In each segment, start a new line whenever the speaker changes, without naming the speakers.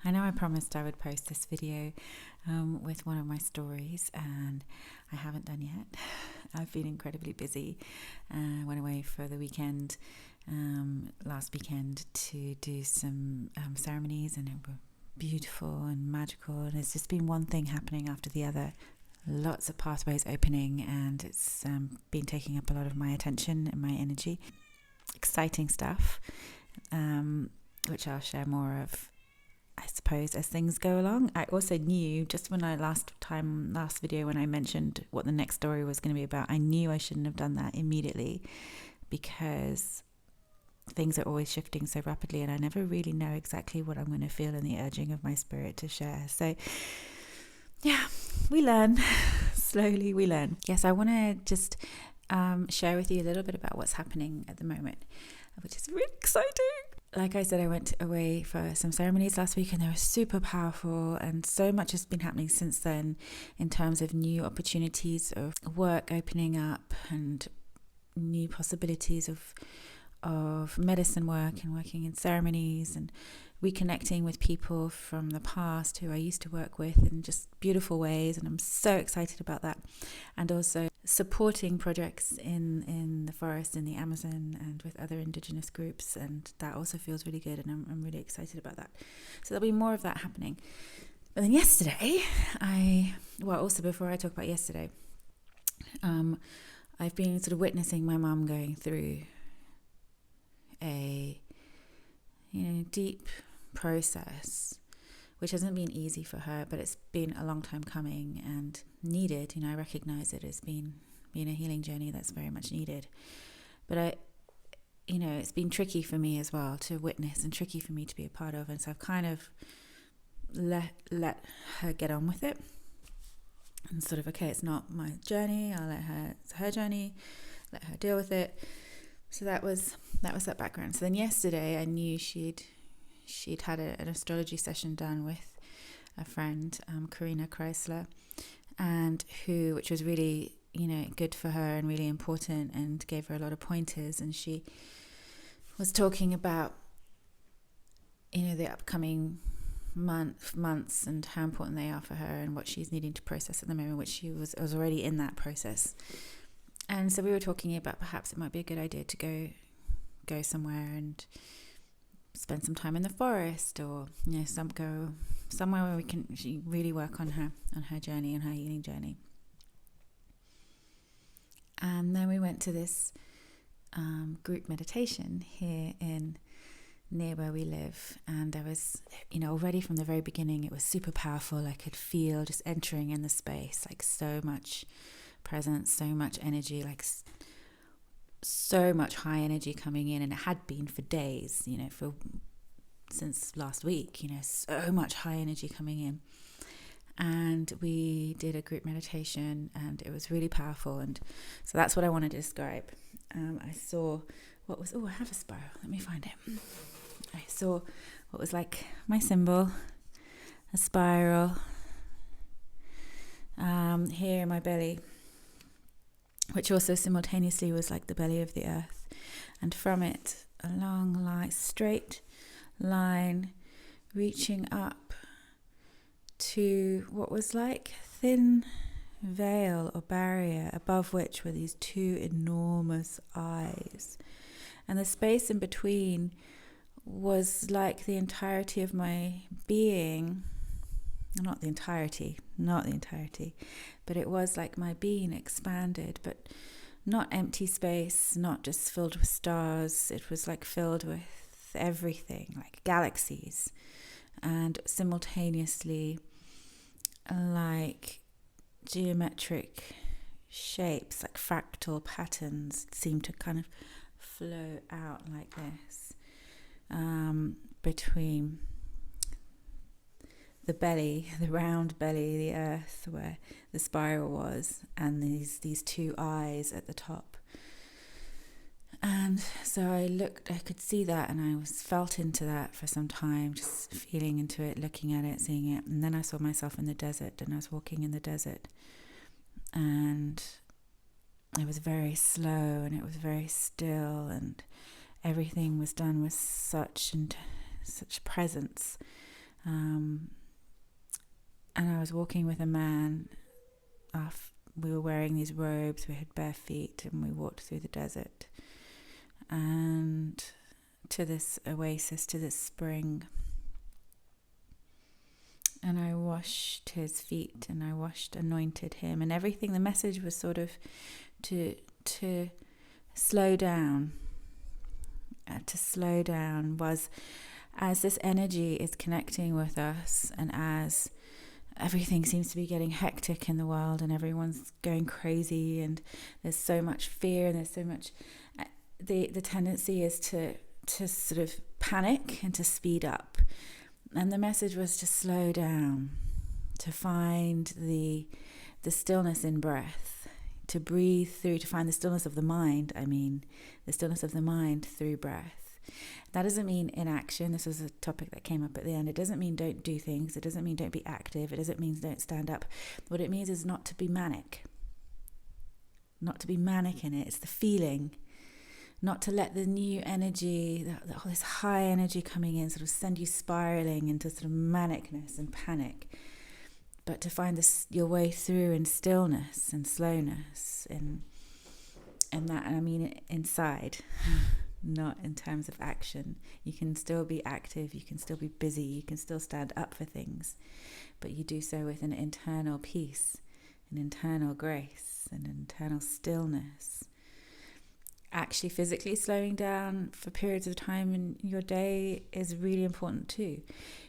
I know I promised I would post this video with one of my stories, and I haven't done yet. I've been incredibly busy. Went away for the weekend, last weekend, to do some ceremonies, and it were beautiful and magical. And it's just been one thing happening after the other. Lots of pathways opening, and it's been taking up a lot of my attention and my energy. Exciting stuff, which I'll share more of, I suppose, as things go along. I also knew, just when last video when I mentioned what the next story was going to be about, I knew I shouldn't have done that immediately, because things are always shifting so rapidly, and I never really know exactly what I'm going to feel in the urging of my spirit to share. So yeah, we learn. Slowly we learn. Yes, I want to just share with you a little bit about what's happening at the moment, which is really exciting. Like I said, I went away for some ceremonies last week, and they were super powerful, and so much has been happening since then in terms of new opportunities of work opening up, and new possibilities of medicine work and working in ceremonies, and reconnecting with people from the past who I used to work with in just beautiful ways, and I'm so excited about that. And also supporting projects in the forest, in the Amazon, and with other indigenous groups, and that also feels really good, and I'm really excited about that. So there'll be more of that happening. But then yesterday, also before I talk about yesterday, I've been sort of witnessing my mum going through a deep process, which hasn't been easy for her, but it's been a long time coming and needed. I recognize it as being a healing journey that's very much needed. But it's been tricky for me as well to witness, and tricky for me to be a part of, and so I've kind of let her get on with it, and sort of, okay, it's not my journey, it's her journey, let her deal with it. So that was that background. So then yesterday I knew she'd had an astrology session done with a friend, Karina Chrysler, and which was really good for her and really important, and gave her a lot of pointers. And she was talking about the upcoming months and how important they are for her, and what she's needing to process at the moment, which she was already in that process. And so we were talking about perhaps it might be a good idea to go somewhere and spend some time in the forest, or go somewhere where we can really work on her journey and her healing journey. And then we went to this group meditation here near where we live, and there was already from the very beginning it was super powerful. I could feel just entering in the space, like so much presence, so much energy, like so much high energy coming in, and it had been for days, since last week, so much high energy coming in. And we did a group meditation, and it was really powerful. And so that's what I want to describe. I saw I have a spiral, let me find it. I saw what was like my symbol, a spiral, here in my belly, which also simultaneously was like the belly of the earth, and from it a long straight line reaching up to what was like thin veil or barrier, above which were these two enormous eyes, and the space in between was like the entirety of my being. Not the entirety, but it was like my being expanded, but not empty space, not just filled with stars. It was like filled with everything, like galaxies, and simultaneously like geometric shapes, like fractal patterns, seemed to kind of flow out like this, between the belly, the round belly, the earth where the spiral was, and these two eyes at the top. And so I could see that, and I felt into that for some time, just feeling into it, looking at it, seeing it. And then I saw myself in the desert, and I was walking in the desert, and it was very slow, and it was very still, and everything was done with such presence. And I was walking with a man. We were wearing these robes, we had bare feet, and we walked through the desert and to this oasis, to this spring. And I washed his feet and I anointed him, and everything. The message was sort of to slow down. To slow down was, as this energy is connecting with us, and as everything seems to be getting hectic in the world, and everyone's going crazy, and there's so much fear, and there's so much. The tendency is to sort of panic and to speed up. And the message was to slow down, to find the stillness in breath, to breathe through, to find the stillness of the mind. The stillness of the mind through breath. That doesn't mean inaction. This was a topic that came up at the end. It doesn't mean don't do things. It doesn't mean don't be active. It doesn't mean don't stand up. What it means is not to be manic. Not to be manic in it. It's the feeling. Not to let the new energy, this high energy coming in, sort of send you spiraling into sort of manicness and panic, but to find your way through in stillness and slowness, and that, and I mean inside, not in terms of action. You can still be active, you can still be busy, you can still stand up for things, but you do so with an internal peace, an internal grace, an internal stillness. Actually physically slowing down for periods of time in your day is really important too,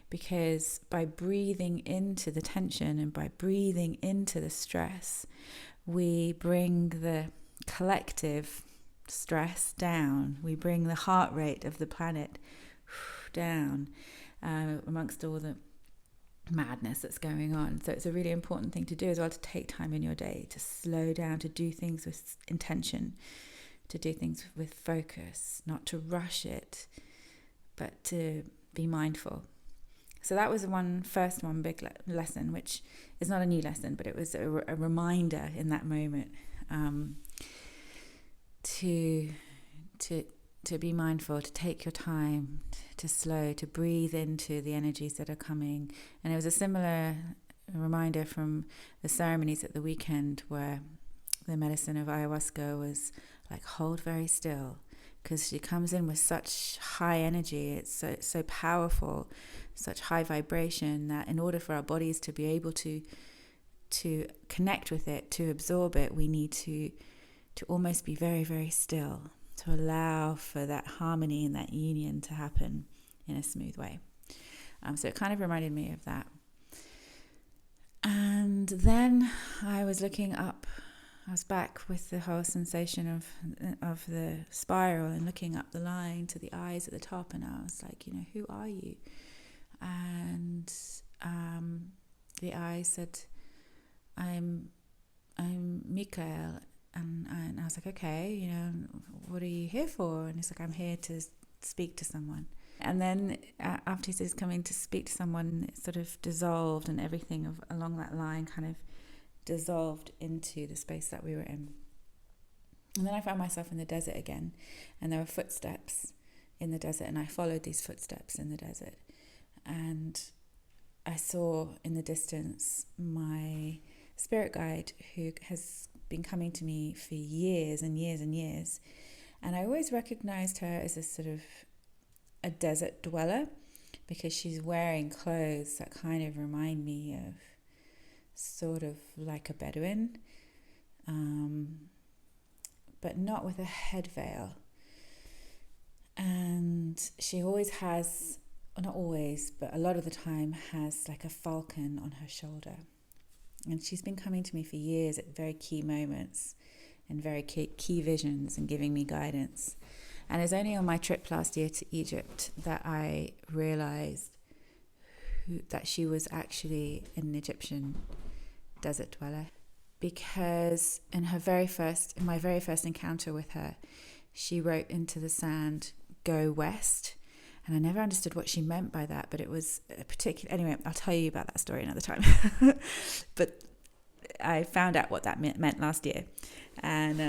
because by breathing into the tension and by breathing into the stress, we bring the collective stress down. We bring the heart rate of the planet down amongst all the madness that's going on. So it's a really important thing to do as well, to take time in your day, to slow down, to do things with intention, to do things with focus, not to rush it, but to be mindful. So that was one big lesson, which is not a new lesson, but it was a reminder in that moment to be mindful, to take your time, to slow, to breathe into the energies that are coming. And it was a similar reminder from the ceremonies at the weekend, where the medicine of ayahuasca was like, hold very still, because she comes in with such high energy. It's so powerful, such high vibration, that in order for our bodies to be able to connect with it, to absorb it, we need to almost be very, very still, to allow for that harmony and that union to happen in a smooth way. So it kind of reminded me of that. And then I was looking up. I was back with the whole sensation of the spiral, and looking up the line to the eyes at the top, and I was like, who are you? And the eyes said, I'm Mikael, and I was like, okay, what are you here for? And he's like, I'm here to speak to someone. And then after he says coming to speak to someone, it sort of dissolved, and everything along that line kind of dissolved into the space that we were in. And then I found myself in the desert again, and there were footsteps in the desert, and I followed these footsteps in the desert, and I saw in the distance my spirit guide, who has been coming to me for years and years and years, and I always recognized her as a sort of a desert dweller, because she's wearing clothes that kind of remind me of sort of like a Bedouin, but not with a head veil. And she always has, not always, but a lot of the time has like a falcon on her shoulder. And she's been coming to me for years at very key moments and very key visions, and giving me guidance. And it's only on my trip last year to Egypt that I realized that she was actually an Egyptian desert dweller, because in my very first encounter with her, she wrote into the sand, "Go west," and I never understood what she meant by that, but it was a particular. Anyway, I'll tell you about that story another time. But I found out what that meant last year, and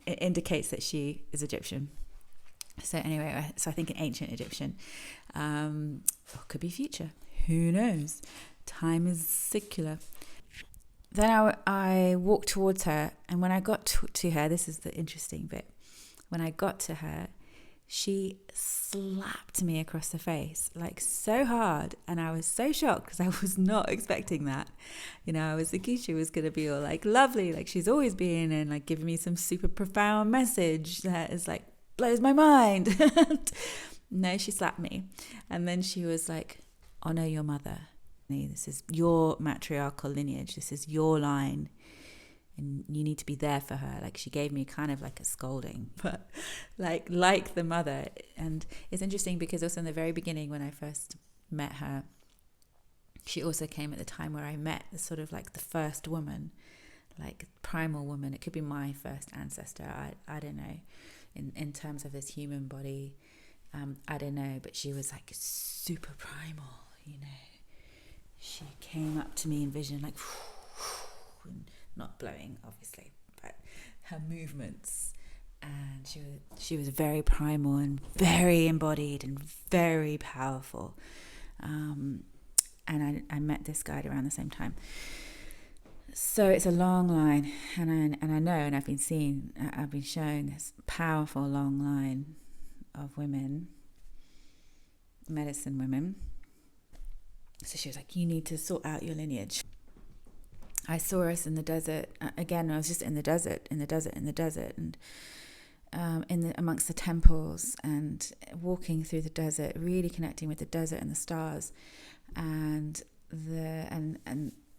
it indicates that she is Egyptian. So anyway, so I think an ancient Egyptian, or could be future. Who knows? Time is circular. Then I walked towards her, and when I got to her, this is the interesting bit. When I got to her, she slapped me across the face, like so hard. And I was so shocked because I was not expecting that. You know, I was thinking she was going to be all like lovely, like she's always been, and like giving me some super profound message that is like blows my mind. No, she slapped me. And then she was like, honor your mother. This is your matriarchal lineage. This is your line. And you need to be there for her. Like she gave me kind of like a scolding, but like the mother. And it's interesting because also in the very beginning when I first met her, she also came at the time where I met the sort of like the first woman, like primal woman. It could be my first ancestor. I don't know. In terms of this human body, I don't know. But she was like super primal, you know. She came up to me in vision like, and not blowing obviously, but her movements, and she was very primal and very embodied and very powerful. And I met this guy around the same time. So it's a long line, and I know, and I've been shown this powerful long line of women, medicine women. So she was like, you need to sort out your lineage. I saw us in the desert. Again, I was just in the desert, and amongst the temples, and walking through the desert, really connecting with the desert and the stars. And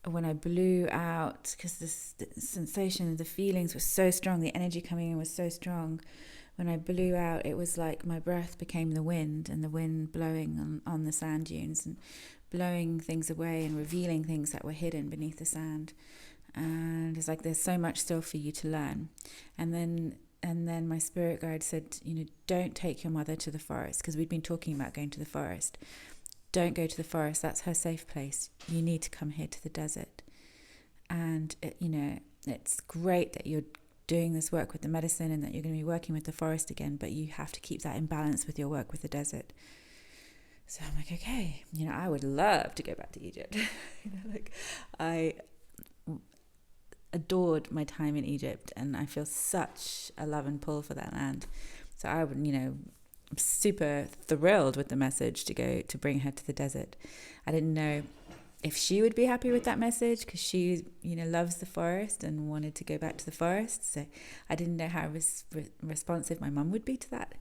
when I blew out, because the sensation, the feelings were so strong, the energy coming in was so strong. When I blew out, it was like my breath became the wind, and the wind blowing on the sand dunes and blowing things away and revealing things that were hidden beneath the sand. And it's like there's so much still for you to learn. And then my spirit guide said, you know, don't take your mother to the forest, because we'd been talking about going to the forest. Don't go to the forest, that's her safe place. You need to come here to the desert. And it's great that you're doing this work with the medicine and that you're going to be working with the forest again, but you have to keep that in balance with your work with the desert. So I'm like, okay, I would love to go back to Egypt. I adored my time in Egypt, and I feel such a love and pull for that land. So I would, I'm super thrilled with the message to bring her to the desert. I didn't know if she would be happy with that message, because she, loves the forest and wanted to go back to the forest. So I didn't know how responsive my mum would be to that.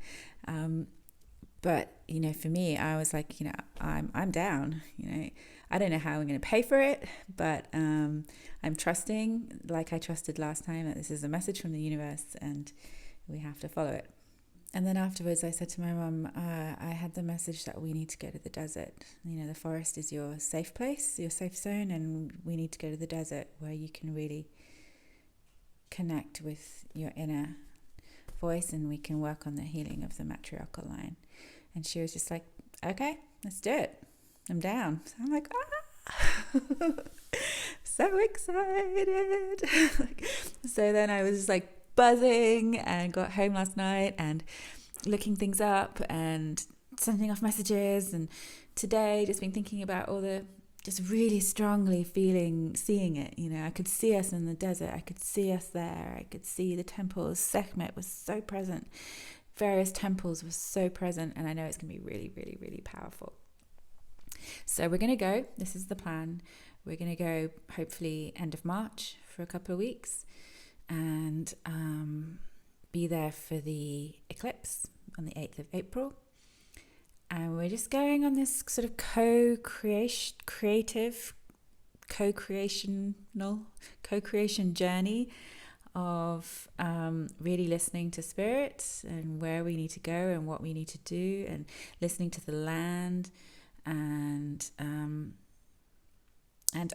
But, for me, I was like, I'm down, I don't know how I'm going to pay for it, but I'm trusting, like I trusted last time, that this is a message from the universe and we have to follow it. And then afterwards I said to my mum, I had the message that we need to go to the desert. The forest is your safe place, your safe zone, and we need to go to the desert where you can really connect with your inner voice, and we can work on the healing of the matriarchal line. And she was just like, okay, let's do it. I'm down. So I'm like, so excited. So then I was just like buzzing, and got home last night and looking things up and sending off messages. And today just been thinking about all the, just really strongly seeing it. I could see us in the desert. I could see us there. I could see the temples. Sekhmet was so present. Various temples were so present. And I know it's going to be really, really, really powerful. So we're going to go. This is the plan. We're going to go hopefully end of March for a couple of weeks, and be there for the eclipse on the 8th of April. And we're just going on this sort of co-creation journey of really listening to spirit and where we need to go and what we need to do, and listening to the land, and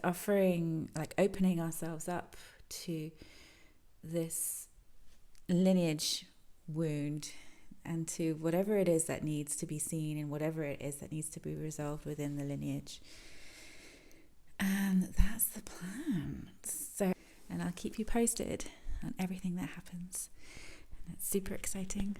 offering, like opening ourselves up to this lineage wound, and to whatever it is that needs to be seen and whatever it is that needs to be resolved within the lineage. And that's the plan. And I'll keep you posted on everything that happens. And it's super exciting.